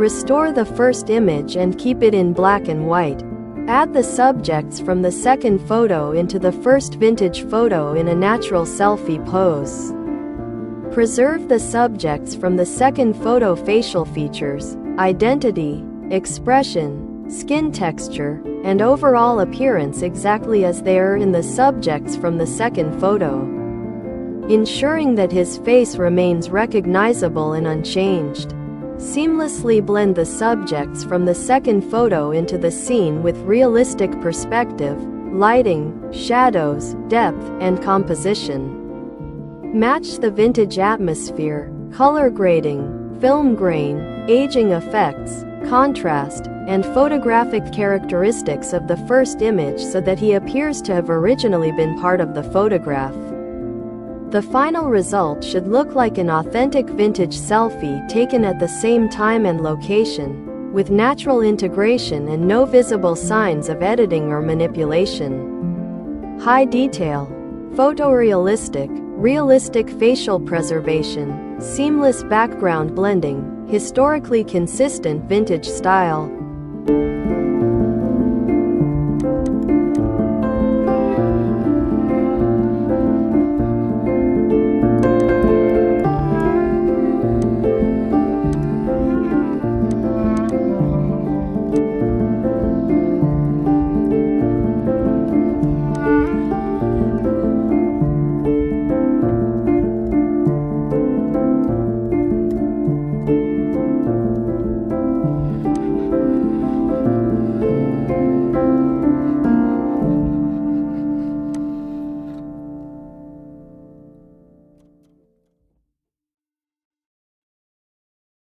Restore the first image and keep it in black and white. Add the subjects from the second photo into the first vintage photo in a natural selfie pose. Preserve the subjects from the second photo facial features, identity, expression, skin texture, and overall appearance exactly as they are in the subjects from the second photo, ensuring that his face remains recognizable and unchanged. Seamlessly blend the subjects from the second photo into the scene with realistic perspective, lighting, shadows, depth, and composition. Match the vintage atmosphere, color grading, film grain, aging effects, contrast, and photographic characteristics of the first image so that he appears to have originally been part of the photograph. The final result should look like an authentic vintage selfie taken at the same time and location, with natural integration and no visible signs of editing or manipulation. High detail, photorealistic, realistic facial preservation, seamless background blending, historically consistent vintage style.